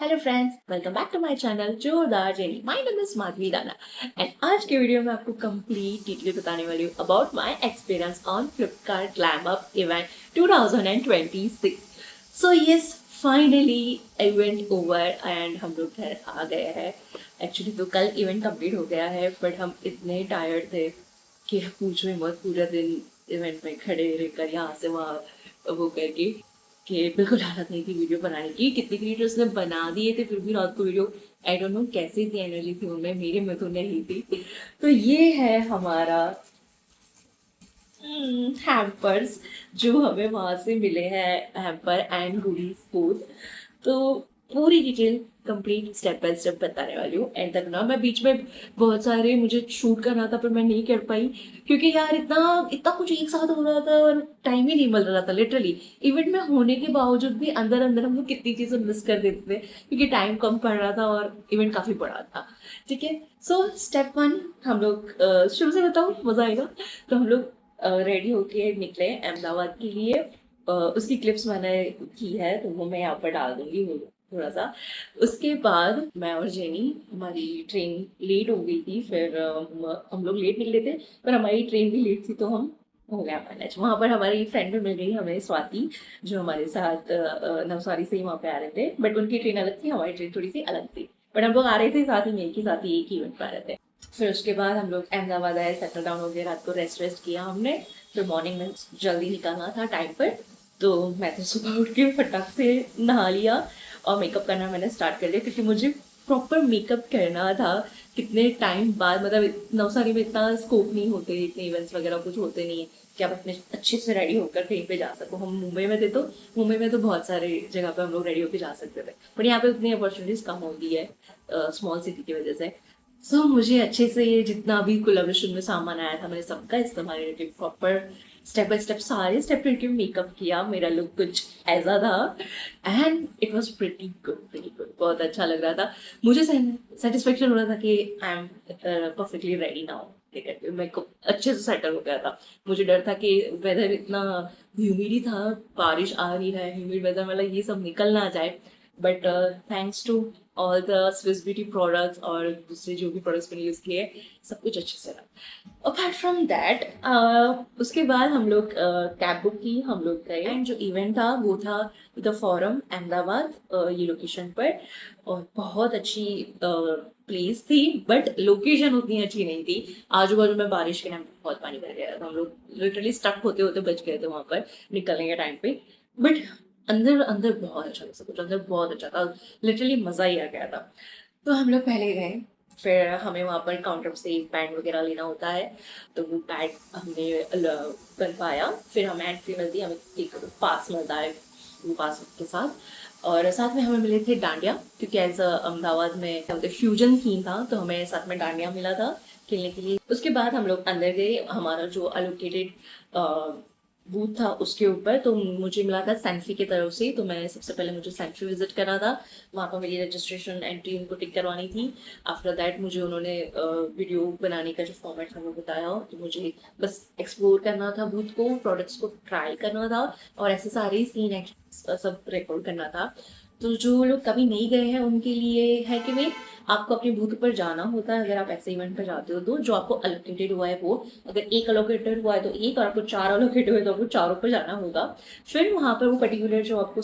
Hello friends, welcome back to my channel जोरदार जेनी। My name is Madhavi Rana and आज के वीडियो में आपको कंप्लीट डिटेल बताने वाली हूँ about my experience on Flipkart glam up event 2026। So yes, finally event over and हम लोग घर आ गए हैं। एक्चुअली तो कल इवेंट कंप्लीट हो गया है बट हम इतने टायर्ड थे कि पूछो ही मत। पूरा दिन इवेंट में खड़े रहकर यहाँ से वहाँ वो करके कि बिल्कुल हालत नहीं थी वीडियो बनाने की। कितने क्रिएटर्स ने बना दिए थे फिर भी रात को वीडियो, आई डोंट नो कैसी थी एनर्जी थी उनमें, मेरे में तो नहीं थी। तो ये है हमारा हैम्पर्स जो हमें वहां से मिले हैं, हैम्पर एंड गुडीज बोथ। तो पूरी detail complete step by step बताने वाली हूँ एंड तक ना। मैं बीच में बहुत सारे मुझे शूट करना था पर मैं नहीं कर पाई क्योंकि यार इतना इतना कुछ एक साथ हो रहा था और टाइम ही नहीं मिल रहा था। लिटरली इवेंट में होने के बावजूद भी अंदर अंदर हम लोग कितनी चीजें मिस कर देते थे क्योंकि टाइम कम पड़ रहा था और इवेंट काफी बड़ा था। ठीक है, सो स्टेप वन हम लोग शुरू से बताऊँ, मजा आएगा। तो हम लोग रेडी होके निकले अहमदाबाद के लिए। उसकी क्लिप्स मैंने की है तो वो मैं यहाँ पर डाल दूंगी थोड़ा सा। उसके बाद मैं और जेनी, हमारी ट्रेन लेट हो गई थी, फिर हम लोग लेट निकले थे पर हमारी ट्रेन भी लेट थी तो हम हो गया मैनेज। वहाँ पर हमारी फ्रेंड भी मिल गई हमें, स्वाति, जो हमारे साथ नवसारी से ही वहाँ पे आ रहे थे बट उनकी ट्रेन अलग थी, हमारी ट्रेन थोड़ी सी अलग थी बट हम लोग आ रहे थे साथ ही में, एक ही इवेंट पर आ रहे थे। फिर उसके बाद हम लोग अहमदाबाद आए, सेटल डाउन हो गए, रात को रेस्ट किया हमने। फिर मॉर्निंग में जल्दी निकलना था टाइम पर, तो मैं तो सुबह उठ के फटाक से नहा लिया और मेकअप करना मैंने स्टार्ट कर लिया क्योंकि मुझे प्रॉपर मेकअप करना था। कितने टाइम बाद, मतलब नवसारी में इतना स्कोप नहीं होते, इतने इवेंट्स वगैरह कुछ होते नहीं है कि आप अपने अच्छे से रेडी होकर कहीं पे जा सको। हम मुंबई में थे तो मुंबई में तो बहुत सारे जगह पे हम लोग रेडी होकर जा सकते थे बट यहाँ पे उतनी अपॉर्चुनिटीज कम होती है स्मॉल सिटी की वजह से। सो मुझे अच्छे से ये जितना भी कोलेब्रेशन में सामान आया था मैंने सबका इस्तेमाल करके प्रॉपर स्टेप बाय स्टेप सारे स्टेप करके मेकअप किया। मेरा लुक कुछ ऐसा था and it was pretty good, बहुत अच्छा लग रहा था। मुझे सेटिस्फेक्शन हो रहा था कि I am perfectly ready now. मेरे को अच्छे से सेटल हो गया था। मुझे डर था कि वेदर इतना ह्यूमिडी था, बारिश आ रही है, ह्यूमिड वेदर, मतलब ये सब निकल ना जाए but thanks to all the Swiss beauty products और दूसरे जो भी प्रोडक्ट्स मैंने यूज़ किए सब कुछ अच्छे से रहा। अपार्ट फ्रॉम दैट उसके बाद हम लोग कैब बुक की, हम लोग गए एंड जो इवेंट था वो था द फॉरम अहमदाबाद, ये लोकेशन पर। और बहुत अच्छी प्लेस थी बट लोकेशन उतनी अच्छी नहीं थी। आजू बाजू में बारिश के टाइम बहुत पानी भर गया था, हम लोग लिटरली स्टक होते होते बच गए थे वहां पर निकलने के टाइम पे। बट अंदर अंदर बहुत अच्छा था, सब कुछ अंदर बहुत अच्छा था, लिटरली मजा ही आ गया था। तो हम लोग पहले गए, फिर हमें वहाँ पर काउंटर से पैड वगैरह लेना होता है तो वो पैड हमने बनवाया। फिर हमें एंट्री मिलती है, हमें एक पास मिलता है वो पास के साथ। और साथ में हमें मिले थे डांडिया क्योंकि एज अहमदाबाद में फ्यूजन थीम था तो हमें साथ में डांडिया मिला था खेलने के लिए। उसके बाद हम लोग अंदर गए, हमारा जो अलोकेटेड बूथ था उसके ऊपर, तो मुझे मिला था सैनफी की तरफ से। तो मैं सबसे पहले मुझे सैनफी विजिट करना था, वहाँ पर मेरी रजिस्ट्रेशन एंट्री उनको टिक करवानी थी। आफ्टर दैट मुझे उन्होंने वीडियो बनाने का जो फॉर्मेट था वो बताया, तो मुझे बस एक्सप्लोर करना था बूथ को, प्रोडक्ट्स को ट्राई करना था और ऐसे सारे सीन सब रिकॉर्ड करना था। तो जो लोग कभी नहीं गए हैं उनके लिए है कि भाई आपको अपने बूथ पर जाना होता है। अगर आप ऐसे इवेंट पर जाते हो तो जो आपको अलोकेटेड हुआ है वो, अगर एक अलोकेटेड हुआ है तो एक, और आपको 4 अलोकेटेड हुए तो आपको चारों पर जाना होगा। फिर वहाँ पर वो पर्टिकुलर जो आपको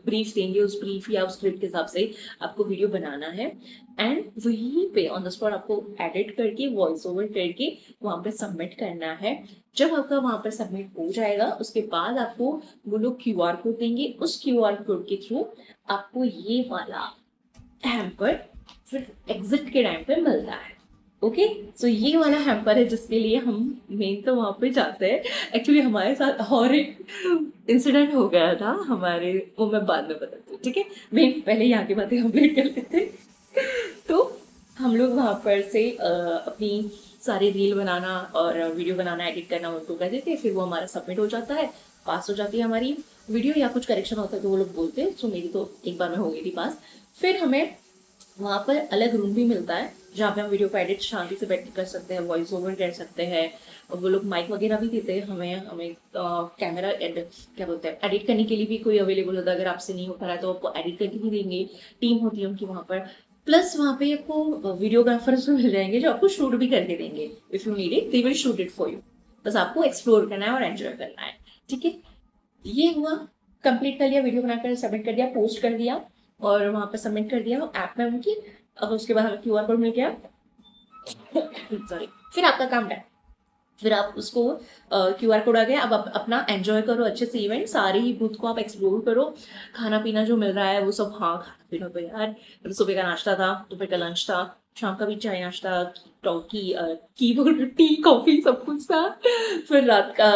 ब्रीफ देंगे उस ब्रीफ या उस स्क्रिप्ट के हिसाब से आपको वीडियो बनाना है एंड वहीं पे ऑन द स्पॉट आपको एडिट करके वॉइस ओवर करके वहाँ पर सबमिट करना है। जब आपका वहाँ पर सबमिट हो जाएगा उसके बाद आपको वो लोग क्यूआर कोड देंगे, उस क्यूआर कोड के थ्रू आपको ये वाला हैम्पर फिर एग्जिट के टाइम पे मिलता है। ओके, सो ये वाला हैम्पर है जिसके लिए हम मेन तो वहां पे जाते हैं। एक्चुअली हमारे साथ और एक इंसिडेंट हो गया था हमारे, वो मैं बाद में बताती हूँ। ठीक है, मेन पहले यहाँ की बातें कंप्लीट कर लेते हैं। तो हम लोग वहाँ पर से अपनी सारी रील बनाना और वीडियो बनाना, एडिट करना उनको कर देते, फिर वो हमारा सबमिट हो जाता है, पास हो जाती है हमारी वीडियो, या कुछ करेक्शन होता है तो वो लोग बोलते हैं। सो मेरी तो एक बार में हो गई थी पास। फिर हमें वहाँ पर अलग रूम भी मिलता है जहाँ पे हम वीडियो को एडिट शांति से बैठ के कर सकते हैं, वॉइस ओवर कर सकते हैं। और वो लोग माइक वगैरह भी देते हैं हमें हमें कैमरा क्या बोलते हैं, एडिट करने के लिए भी कोई अवेलेबल होता है। अगर आपसे नहीं हो पा रहा है तो आपको एडिट करके भी देंगे, टीम होती है उनकी वहाँ पर। प्लस वहाँ पे आपको वीडियोग्राफर्स भी मिल जाएंगे जो आपको शूट भी करके देंगे। If you need it they will shoot it for you. बस आपको एक्सप्लोर करना है और एंजॉय करना है, ठीक है। ये हुआ, कंप्लीट कर लिया, वीडियो बनाकर सबमिट कर दिया, पोस्ट कर दिया और वहाँ पर सबमिट कर दिया ऐप में उनकी। अब उसके बाद हमें QR कोड मिल गया सॉरी, फिर आपका काम डन। फिर आप उसको QR कोड आ गया, अब आप अपना एंजॉय करो अच्छे से इवेंट, सारे ही बूथ को आप एक्सप्लोर करो। खाना पीना जो मिल रहा है वो सब, हाँ खाना पीना तो यार, सुबह का नाश्ता था, दोपहर का लंच था, शाम का भी चाय नाश्ता, टॉकी कीबोर्ड टी कॉफी सब कुछ था। फिर रात का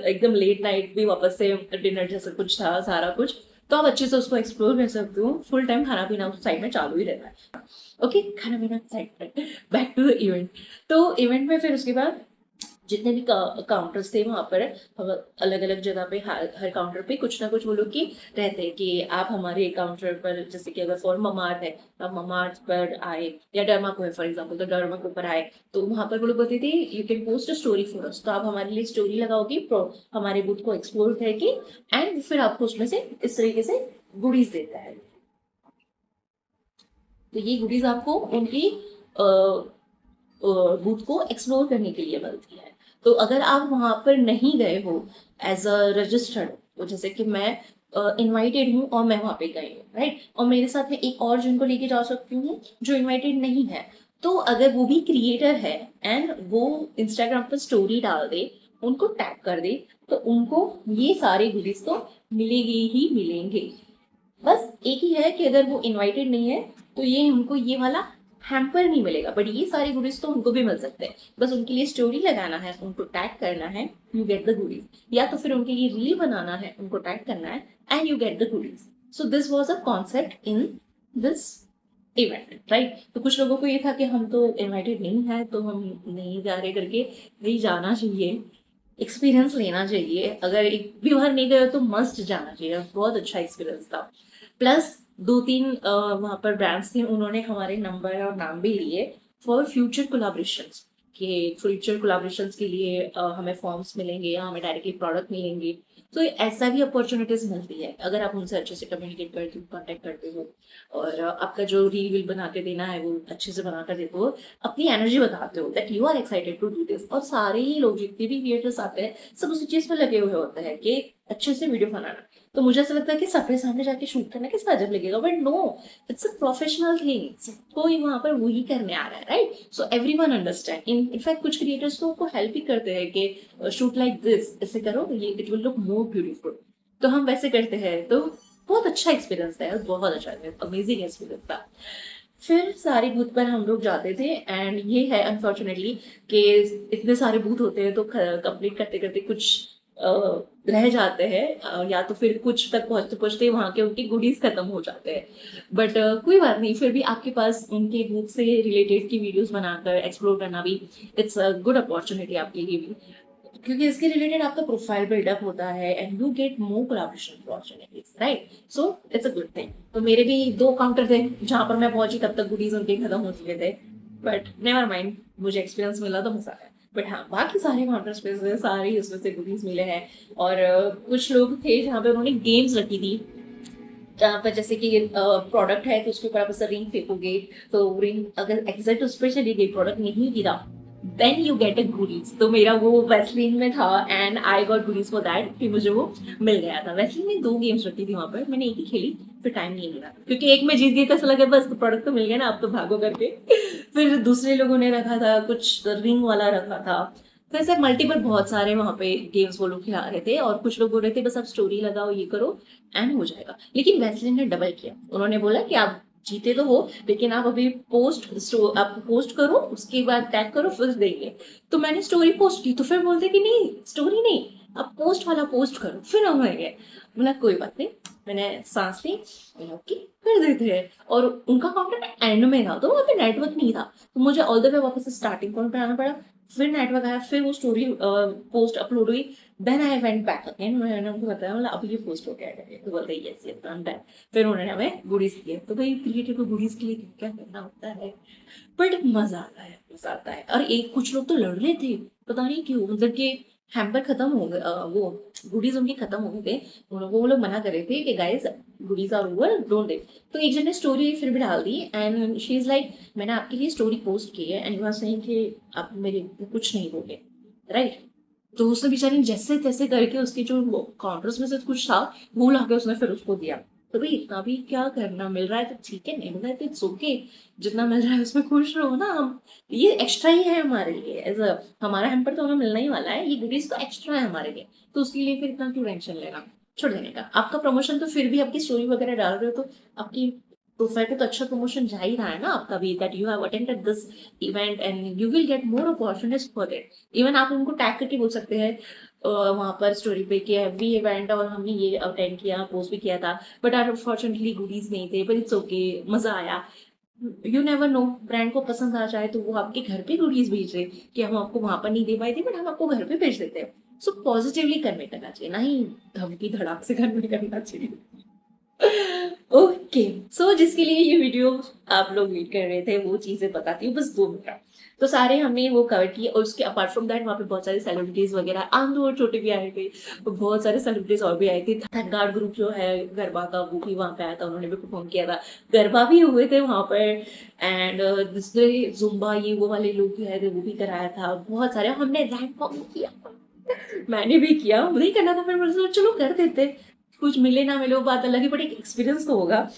एकदम लेट नाइट भी वापस से डिनर जैसा कुछ था, सारा कुछ। तो आप अच्छे से उसको एक्सप्लोर कर सकते हो। फुल टाइम खाना पीना उस साइड में चालू ही रहता है। ओके, खाना पीना साइड पर, बैक टू द इवेंट। तो इवेंट में फिर उसके बाद जितने भी काउंटर्स थे वहाँ पर, अलग अलग जगह पे हर काउंटर पे कुछ ना कुछ वो लोग की रहते हैं कि आप हमारे काउंटर पर, जैसे कि अगर फॉर ममार्थ है आप ममार्थ पर आए, या डर्मा को है फॉर एग्जाम्पल तो डर्मा के ऊपर आए, तो वहाँ पर वो लोग बोलते थे you can post a story for us. तो आप हमारे लिए स्टोरी लगाओगे हमारे बूथ को एक्सप्लोर करके, एंड फिर आपको उसमें से इस तरीके से गुडीज देता है। तो ये गुडीज आपको उनकी बूथ को एक्सप्लोर करने के लिए मिलती है। तो अगर आप वहां पर नहीं गए हो एज अ रजिस्टर्ड, तो जैसे कि मैं इनवाइटेड हूँ और मैं वहां पे गई हूँ, राइट, और मेरे साथ में एक और जिनको लेके जा सकती हूँ जो इनवाइटेड नहीं है, तो अगर वो भी क्रिएटर है एंड वो इंस्टाग्राम पर स्टोरी डाल दे, उनको टैग कर दे, तो उनको ये सारे गुडीज तो मिलेंगे ही मिलेंगे। बस एक ही है कि अगर वो इनवाइटेड नहीं है तो ये उनको ये वाला हैम्पर नहीं मिलेगा, बट ये सारे गुडीज तो उनको भी मिल सकते हैं। बस उनके लिए स्टोरी लगाना है, उनको टैग करना है, यू गेट द गुडीज। या तो फिर उनके लिए रील बनाना है, उनको टैग करना है, and you get the goodies. So this was a concept in this event, right. तो कुछ लोगों को ये था कि हम तो इनवाइटेड नहीं है तो हम नहीं जा रहे करके, नहीं जाना चाहिए, एक्सपीरियंस लेना चाहिए। अगर एक भी बार नहीं गए तो मस्ट जाना चाहिए, बहुत अच्छा एक्सपीरियंस था। प्लस दो तीन वहाँ पर ब्रांड्स थे, उन्होंने हमारे नंबर और नाम भी लिए फॉर फ्यूचर कोलाब्रेशंस, कि फ्यूचर कोलाब्रेशंस के लिए हमें फॉर्म्स मिलेंगे या हमें डायरेक्टली प्रोडक्ट मिलेंगे। तो ऐसा भी अपॉर्चुनिटीज मिलती है अगर आप उनसे अच्छे से कम्युनिकेट करते हो, कॉन्टेक्ट करते हो, और आपका जो रील विल बना के देना है वो अच्छे से बना कर देते हो, अपनी एनर्जी बताते हो that you are excited to do this. और सारे ही लोग जितने भी क्रिएटर्स आते हैं सब उसी चीज में लगे हुए होते हैं कि अच्छे से वीडियो बनाना। तो मुझे ऐसा लगता है कि सबके सामने जाके शूट करना किस अजब लगेगा, but no, it's a professional thing, कोई वहां पर वही करने आ रहा है, right. So every one understand, in fact कुछ क्रिएटर्स तो उनको हेल्प भी करते हैं कि शूट लाइक दिस, ऐसे करो, ये it will look more beautiful. तो हम वैसे करते हैं। तो बहुत अच्छा एक्सपीरियंस था यार, बहुत अच्छा, अमेजिंग एक्सपीरियंस था। फिर सारे बूथ पर हम लोग जाते थे, एंड ये है अनफॉर्चुनेटली कि इतने सारे बूथ होते हैं तो कंप्लीट करते करते कुछ रह जाते हैं, या तो फिर कुछ तक पहुंचते पहुंचते वहां के उनके गुडीज खत्म हो जाते हैं। बट कोई बात नहीं, फिर भी आपके पास उनके बूथ से रिलेटेड की वीडियोस बनाकर एक्सप्लोर करना भी इट्स अ गुड अपॉर्चुनिटी आपके लिए भी, क्योंकि इसके रिलेटेड आपका प्रोफाइल बिल्डअप होता है and you get more collaboration opportunities, right. So it's a good thing. तो मेरे भी दो काउंटर थे जहां पर मैं पहुंची तब तक गुडीज उनके खत्म हो चुके थे, बट नेवर माइंड, मुझे एक्सपीरियंस मिला तो मजा आया। बट हाँ, बाकी सारे काउंटर्स पे से सारे उसमें से गुडीज मिले हैं। और कुछ लोग थे जहाँ पे उन्होंने गेम्स रखी थी, जहाँ पर जैसे कि प्रोडक्ट है तो उसके ऊपर आप ऐसा रिंग फेंकोगे, तो रिंग अगर एग्जैक्ट उस पर चली गई, प्रोडक्ट नहीं गिरा, then you get a goodies. तो मेरा वो वैसलीन में था and I got goodies for that, कि मुझे वो मिल गया था। वैसलीन में दो गेम्स रखी थी वहां पर, मैंने एक ही खेली, फिर टाइम नहीं मिला क्योंकि एक में जीत गई तो ऐसा लगा बस तो प्रोडक्ट तो मिल गया ना, अब तो भागो करके। फिर दूसरे लोगों ने रखा था कुछ रिंग वाला रखा था। तो ऐसे मल्टीपल बहुत सारे वहां पे गेम्स वो लोग खिला रहे थे, और कुछ लोग बोल रहे थे बस आप स्टोरी लगाओ, ये करो एंड हो जाएगा। लेकिन वैसलीन ने डबल किया, उन्होंने बोला कि आप जीते तो हो लेकिन आप अभी आप पोस्ट करो, उसके बाद टैग करो, फिर देंगे। तो मैंने स्टोरी पोस्ट की, तो फिर बोलते कि नहीं स्टोरी नहीं, आप पोस्ट वाला पोस्ट करो, फिर हम गए। बोला कोई बात नहीं, मैंने सांस ली, ओके कर देते हैं। और उनका काउंटर एंड में था तो वहाँ पे नेटवर्क नहीं था, तो मुझे ऑल द वे वापस स्टार्टिंग पॉइंट पे आना पड़ा। फिर नेटवर्क आया, फिर वो स्टोरी पोस्ट अपलोड हुई, then I went back again, मैंने उनको बताया मतलब अब ये पोस्ट हो गया है, तो बोलते yes yes I am done. फिर उन्होंने हमें गुडीज दिए, तो भाई क्रिएटर को गुडीज के लिए क्या करना होता है, बट मजा आता है, मजा आता है। और एक कुछ लोग तो लड़ रहे थे, पता नहीं क्यों, मतलब कि हैम्पर खत्म हो गए, वो गुडीज उनकी खत्म हो गए थे, वो लोग मना कर रहे थे कि guys goodies are over don't day. तो एक जन ने स्टोरी फिर भी डाल दी एंड शी इज लाइक मैंने आपके लिए स्टोरी पोस्ट की है एंड यू आर सेइंग कि आप मेरे कुछ नहीं दोगे, राइट। तो उसने बेचारी ने जैसे तैसे करके उसके जो काउंटर्स में से कुछ था वो ला के उसने फिर उसको दिया। तो भाई इतना भी क्या करना, मिल रहा है तो ठीक है, नहीं मिल रहा है तो इट्स ओके, जितना मिल रहा है उसमें खुश रहो ना। हम ये एक्स्ट्रा ही है हमारे लिए, एज अ हमारा हैम्पर तो हमें मिलना ही वाला है, ये गुडीज तो एक्स्ट्रा है हमारे लिए, तो उसके लिए फिर इतना क्यों टेंशन लेना, छोड़ देने का। आपका प्रमोशन तो फिर भी आपकी स्टोरी वगैरह डाल रहे हो तो आपकी प्रोफाइल पे तो अच्छा प्रमोशन जा ही रहा है ना आपका भी, that you have attended this event and you will get more opportunities for it. Even आप उनको टैग करके बोल सकते हैं वहां पर स्टोरी पे कि वी इवेंट और हमने ये अटेंड किया, पोस्ट भी किया था, बट अनफॉर्चुनेटली गुडीज नहीं थे, बट इट्स ओके, मजा आया। यू नेवर नो, ब्रांड को पसंद आ जाए तो वो आपके घर पे गुडीज भेज रहे कि हम आपको वहां पर नहीं दे पाए थे बट हम आपको घर पे भेज देते हैं। सो पॉजिटिवली कन्वे करना चाहिए, ना ही धमकी धड़ाक से कन्वे करना चाहिए। ओके, सो जिसके लिए ये वीडियो आप लोग वेट कर रहे थे वो चीजें बताती हूँ, बस 2 मिनट। तो सारे हमने वो कवर किए और उसके अपार्ट फ्रॉम दैट वहाँ पे बहुत सारे सेलिब्रिटीज वगैरह आम और छोटे भी आए थे, बहुत सारे सेलिब्रिटीज और भी आए थे। थनगाड़ ग्रुप जो है गरबा का वो भी वहाँ पे आया था, उन्होंने भी परफॉर्म किया था, गरबा भी हुए थे वहाँ पर। एंड दूसरे जुम्बा ये वो वाले लोग भी आए थे, वो भी कराया था, बहुत सारे हमने रैंप वॉक किया, मैंने भी किया, नहीं करना था फिर मुझे सोचा, चलो कर देते, कुछ मिले ना मिले वो बात अलग है, बट एक एक्सपीरियंस तो होगा।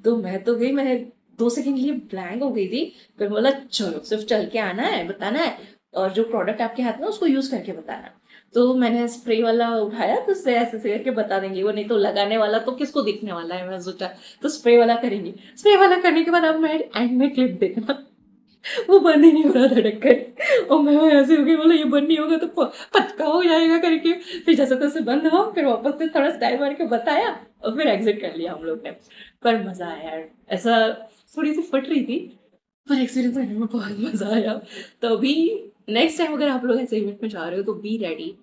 तो मैं तो गई, मैं 2 सेकंड के लिए ब्लैंक हो गई थी। फिर बोला चलो सिर्फ चल के आना है, बताना है, और जो प्रोडक्ट आपके हाथ में उसको यूज करके बताना। तो मैंने स्प्रे वाला उठाया, तो उससे ऐसे ऐसे करके बता देंगे वो, नहीं तो लगाने वाला तो किसको दिखने वाला है, मैं सोचा तो स्प्रे वाला करेंगे। स्प्रे वाला करने के बाद अब मैं एंड में क्लिप देखना, वो बंद ही नहीं हो रहा था ढक्कन, और मैं ऐसे हो गई, बोला ये बंद नहीं होगा तो पचका हो जाएगा करके। फिर जैसे तैसे बंद हुआ, फिर वापस से थोड़ा स्टाइल मार के बताया और फिर एग्जिट कर लिया हम लोग ने। पर मजा आया यार, ऐसा थोड़ी सी फट रही थी पर एक्सपीरियंस करने में बहुत मजा आया। तो अभी नेक्स्ट टाइम अगर आप लोग ऐसे इवेंट में जा रहे हो तो बी रेडी,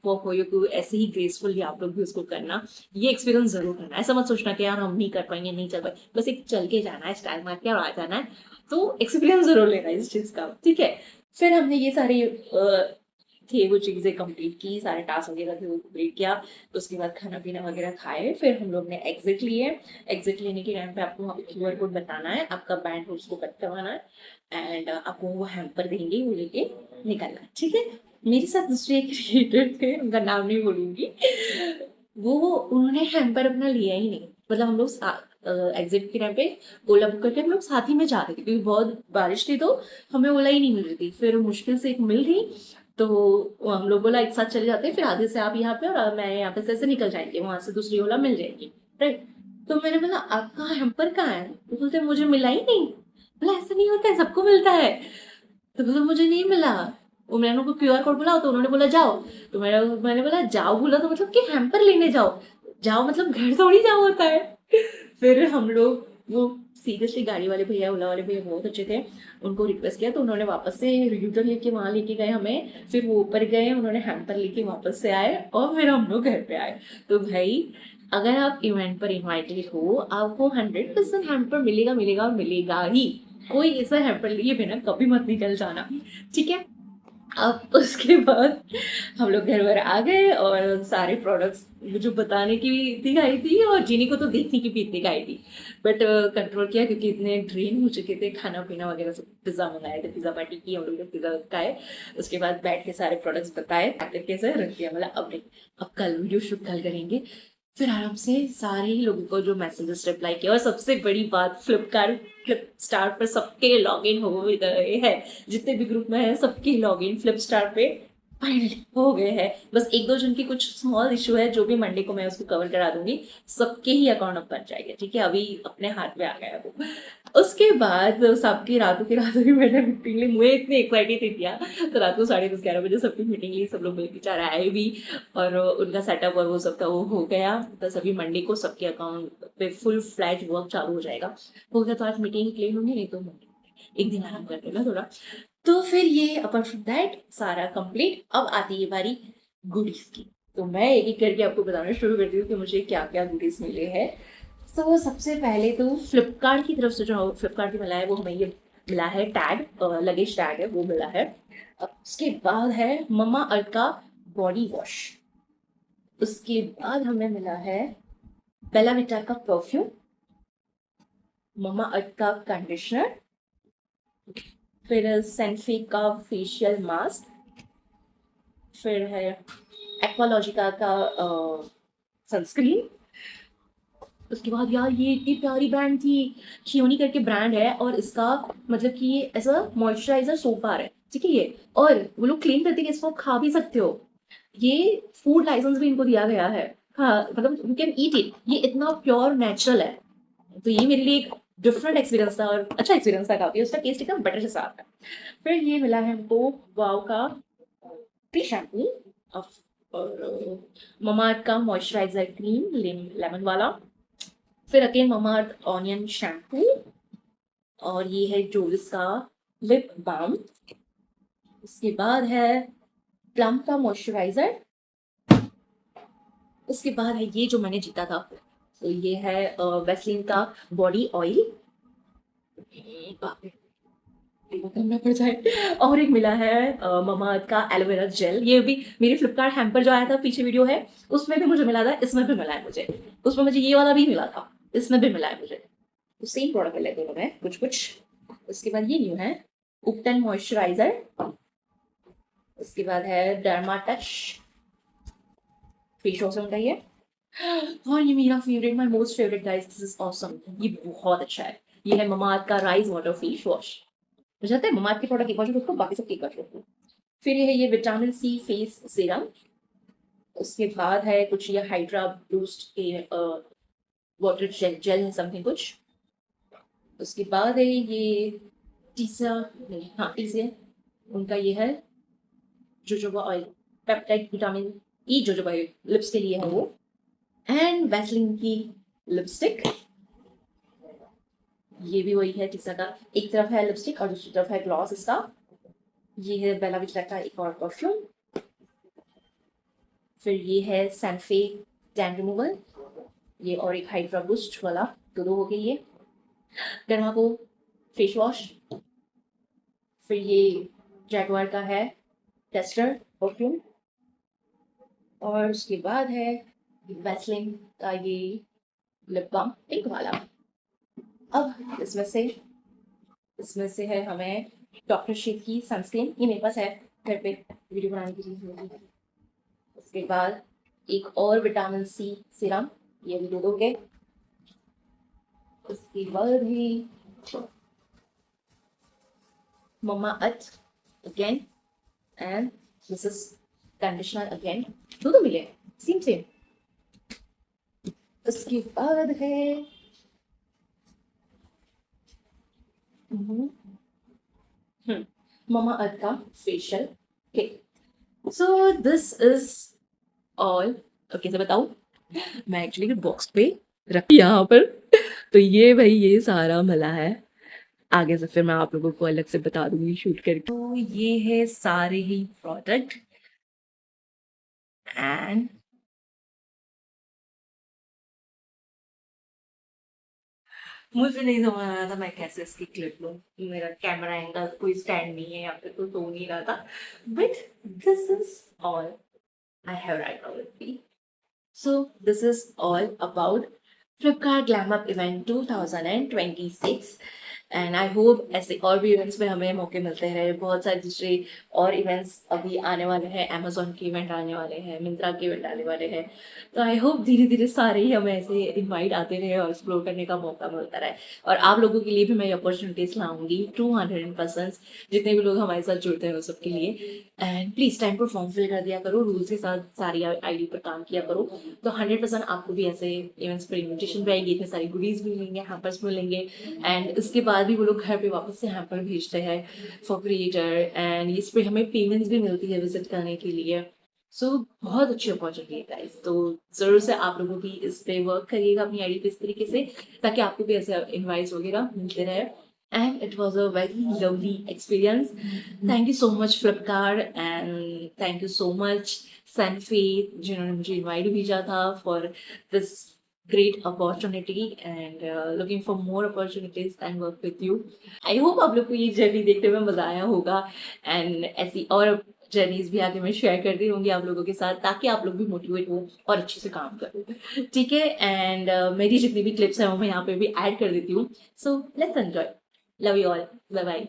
वो हो यू ऐसे ही ग्रेसफुली आप लोग भी उसको करना, ये एक्सपीरियंस जरूर करना। ऐसा मत सोचना कि यार हम नहीं कर पाएंगे, नहीं चल पाए, बस एक चल के जाना है, स्टाइल मार के और आ जाना है। तो एक्सपीरियंस जरूर लेना है इस चीज का, ठीक है। फिर हमने ये सारी थे वो चीजें कंप्लीट की, सारे टास्क वगैरह थे वो कंप्लीट किया। तो उसके बाद खाना पीना वगैरह खाए, फिर हम लोग ने एग्जिट लिए। एग्जिट लेने के टाइम पे आपको वहाँ पे QR कोड बताना है, आपका बैंड उसको कट करवाना है एंड आपको वो हैम्पर देंगे, वो लेके निकलना है, ठीक है। मेरे साथ दूसरे एक क्रिएटर थे, उनका नाम नहीं बोलूंगी, वो उन्होंने हैम्पर अपना लिया ही नहीं। मतलब हम लोग एग्जिट के टाइम पे ओला बुक करके हम लोग साथ ही में जा रहे थे, क्योंकि बहुत बारिश थी तो हमें ओला ही नहीं मिल रही थी। फिर मुश्किल से एक मिल गई, तो हम लोग बोला एक साथ चले जाते हैं, फिर आधे से आप यहाँ पे और मैं यहाँ पे से ऐसे निकल जाएंगे, वहां से दूसरी ओला मिल जाएगी, राइट। तो मैंने बोला आपका हैम्पर कहाँ है, तो बोलते मुझे मिला ही नहीं। बोला ऐसा नहीं होता है, सबको मिलता है। तो बोला मुझे नहीं मिला। वो मैंने उनको QR कोड बोला तो उन्होंने बोला जाओ। तो मैंने बोला जाओ बोला तो मतलब कि हैम्पर लेने जाओ, जाओ मतलब घर थोड़ी जाओ होता है। फिर हम लोग वो सीरियसली गाड़ी वाले भैया, ओला वाले भैया बहुत अच्छे थे, उनको रिक्वेस्ट किया तो उन्होंने वापस से यूटर्न लेके वहां लेके गए हमें। फिर वो ऊपर गए, उन्होंने हैम्पर लेके वापस से आए और फिर हम लोग घर पे आए। तो भाई अगर आप इवेंट पर इन्वाइटेड हो, आपको 100% हैम्पर मिलेगा, मिलेगा और मिलेगा ही। कोई ऐसा हैम्पर लिए बिना कभी मत निकल जाना, ठीक है। अब उसके बाद हम लोग घर वर आ गए और सारे प्रोडक्ट्स जो बताने की भी इतनी खाई थी और जीनी को तो देखने की भी इतनी खाई थी, बट कंट्रोल किया क्योंकि इतने ड्रेन हो चुके थे, खाना पीना वगैरह सब। पिज्जा मंगाए थे, पिज्जा पार्टी की हम लोग ने, पिज्जा खाए। उसके बाद बैठ के सारे प्रोडक्ट्स बताए, पैकेट कैसे रख दिया, मतलब अब नहीं, अब कल वीडियो शूट कल करेंगे। फिर आराम से सारे ही लोगों को जो मैसेजेस रिप्लाई किया, और सबसे बड़ी बात फ्लिपस्टार्ट पर सबके लॉगिन हो गए हैं, जितने भी ग्रुप में है सबके लॉगिन फ्लिपस्टार्ट पे फाइनली हो गए हैं। बस एक दो जन की कुछ स्मॉल इशू है, जो भी मंडे को मैं उसको कवर करा दूंगी, सबके ही अकाउंट अब बन जाएगा, ठीक है। अभी अपने हाथ में आ गया वो। उसके बाद सबकी रातों की मैंने मीटिंग ली, मुझे इतनी एक्साइटेड थी, तो रात को 10:30-11 बजे सबकी मीटिंग ली, सब लोग मिलकर चार आए भी और उनका सेटअप और वो सब था, वो हो गया। बस अभी मंडे को सबके अकाउंट पे फुल फ्लैज वर्क चालू हो जाएगा। हो गया तो आज मीटिंग क्लियर होंगी, नहीं तो मंडे एक दिन आराम कर लेना थोड़ा। तो फिर ये अपार्ट फ्रॉम दैट सारा कंप्लीट। अब आती है बारी गुडीज की। तो मैं एक एक करके आपको बताना शुरू करती हूँ कि मुझे क्या क्या गुडीज मिले हैं। तो सबसे पहले तो फ्लिपकार्ट की तरफ से जो फ्लिपकार्ट की मिला है वो हमें ये मिला है टैग, लगेज टैग है वो मिला है। अब उसके बाद है ममा अर्थ का बॉडी वॉश। उसके बाद हमें मिला है बेला विटा का परफ्यूम, ममा अर्थ का कंडीशनर, फिर सैनफी का फेशियल मास्क, फिर है एक्वालॉजिका का सनस्क्रीन। उसके बाद यार ये इतनी प्यारी ब्रांड थी, खियोनी करके ब्रांड है, और इसका मतलब कि ये ऐसा मॉइस्चराइजर सोप बार है, ठीक है ये। और वो लोग क्लेम करते हैं कि इसको आप खा भी सकते हो, ये फूड लाइसेंस भी इनको दिया गया है। हाँ मतलब यू कैन ईट इट, ये इतना प्योर नेचुरल है। तो ये मेरे लिए एक डिफरेंट एक्सपीरियंस था और अच्छा एक्सपीरियंस था काफी, उसका टेस्ट एकदम बटर से साफ है। फिर ये मिला है हमको वाव का टी शैम्पू, और ममाअर्थ का मॉइस्चराइजर क्रीम लेमन वाला, फिर अगेन ममाअर्थ ऑनियन शैम्पू, और ये है जोविस का लिप बाम। उसके बाद है प्लम का मॉइस्चराइजर। उसके बाद है ये जो मैंने जीता था, तो ये है वेस्लिन का बॉडी ऑयल। करना पड़ जाए। और एक मिला है ममाअर्थ का एलोवेरा जेल, ये भी मेरे फ्लिपकार्ट हैम्पर जो आया था पीछे वीडियो है उसमें भी मुझे मिला था, इसमें भी मिला है मुझे। उसमें मुझे ये वाला भी मिला था, इसमें भी मिला है मुझे। तो सेम प्रोडक्ट मिले दोनों में कुछ कुछ। उसके बाद ये न्यू है उपटन मॉइस्चराइजर। उसके बाद है डर्मा टच फेस वॉश उनका ये। और ये मेरा favourite, my most favourite guys, this is awesome, ये बहुत अच्छा है। ये है ममाअर्थ का राइस वाटर फेस वॉश। मुझे लगता है ममाअर्थ के प्रोडक्ट एक बार रखो बाकी सब एक बार रखो। फिर ये है ये विटामिन सी फेस सीरम। उसके बाद है कुछ ये हाइड्रा बूस्ट के वाटर जेल जेल समथिंग कुछ। उसके बाद है ये टीसा, नहीं हाँ टीसे, उनका ये है jojoba oil peptide vitamin E jojoba oil, lips के लिए है वो। एंड वैसलिन की लिपस्टिक, ये भी वही है टीसा का, एक तरफ है लिपस्टिक और दूसरी तरफ है ग्लॉस इसका। ये है बेला विटा का एक और परफ्यूम। फिर ये है सैनफे टैन रिमूवल, ये और एक हाइड्रा बूस्ट वाला, दो हो गए ये। गर्मा को फेस वॉश। फिर ये जैगवार का है टेस्टर परफ्यूम। और उसके बाद है वैसलिन का ये लिप बाम पिंक वाला। अब इसमें से है हमें डॉक्टर शिव की सनस्क्रीन, ये मेरे पास है घर पे वीडियो बनाने के लिए। उसके बाद एक और विटामिन सी सीरम, ये भी दो के। उसके बाद भी Mamaearth again, and this is conditioner again, दो मिले सेम सेम। उसके बाद है ममा अर्थ का facial kit. So this is all. Okay से बताऊं, मैं एक्चुअली बॉक्स पे रखी यहाँ पर, तो ये भाई ये सारा मिला है। आगे से फिर मैं आप लोगों को अलग से बता दूंगी शूट करके। तो ये है सारे ही प्रोडक्ट, एंड मुझे नहीं समझ आ रहा था मैं कैसे इसकी क्लिप लूं। मेरा कैमरा एंगल कोई स्टैंड नहीं है, या फिर तो हो नहीं रहा था। But this is all I have right now with me. So this is all about Flipkart Glam Up Event 2026, and I hope ऐसे और भी इवेंट्स में हमें मौके मिलते रहे। बहुत सारे दूसरे और इवेंट्स अभी आने वाले हैं, अमेजोन के इवेंट आने वाले हैं, मिंत्रा के इवेंट आने वाले हैं। तो आई होप धीरे धीरे सारे ही हमें ऐसे इनवाइट आते रहे और एक्सप्लोर करने का मौका मिलता रहे। और आप लोगों के लिए भी मैं अपॉर्चुनिटीज लाऊंगी 200%, जितने भी लोग हमारे साथ जुड़ते हैं उन सबके लिए। एंड प्लीज़ टाइम पर फॉर्म फिल कर दिया करो, रूल्स के साथ सारी आईडी पर काम किया करो। तो 100% आपको भी ऐसे इवेंट्स पर इन्विटेशन भी आएगी, इतने सारी गुडीज भी मिलेंगे, हैम्पर्स मिलेंगे। एंड इसके बाद भी वो लोग घर पे वापस से हैम्पर भेजते हैं फॉर क्रिएटर, एंड इस पर हमें पेमेंट्स भी मिलती है विजिट करने के लिए। सो बहुत अच्छी अपॉर्चुनिटी है गाइस। तो ज़रूर से आप लोगों भी इस पे वर्क करिएगा अपनी आईडी पे इस तरीके से, ताकि आपको भी ऐसे इनवाइट्स वगैरह मिलते रहे। and it was a very lovely experience. Thank you so much Flipkart and thank you so much Sunfaith जिन्होंने मुझे invite भेजा था for this great opportunity and looking for more opportunities and work with you. I hope आप लोग को ये journey देखने में मजा आया होगा and ऐसी और जर्नीज भी आगे मैं शेयर करती रहूंगी आप लोगों के साथ ताकि आप लोग भी मोटिवेट हो और अच्छे से काम करो ठीक है एंड मेरी जितनी भी क्लिप्स हैं वो मैं यहाँ पे भी ऐड कर देती हूँ so let's enjoy love you all bye bye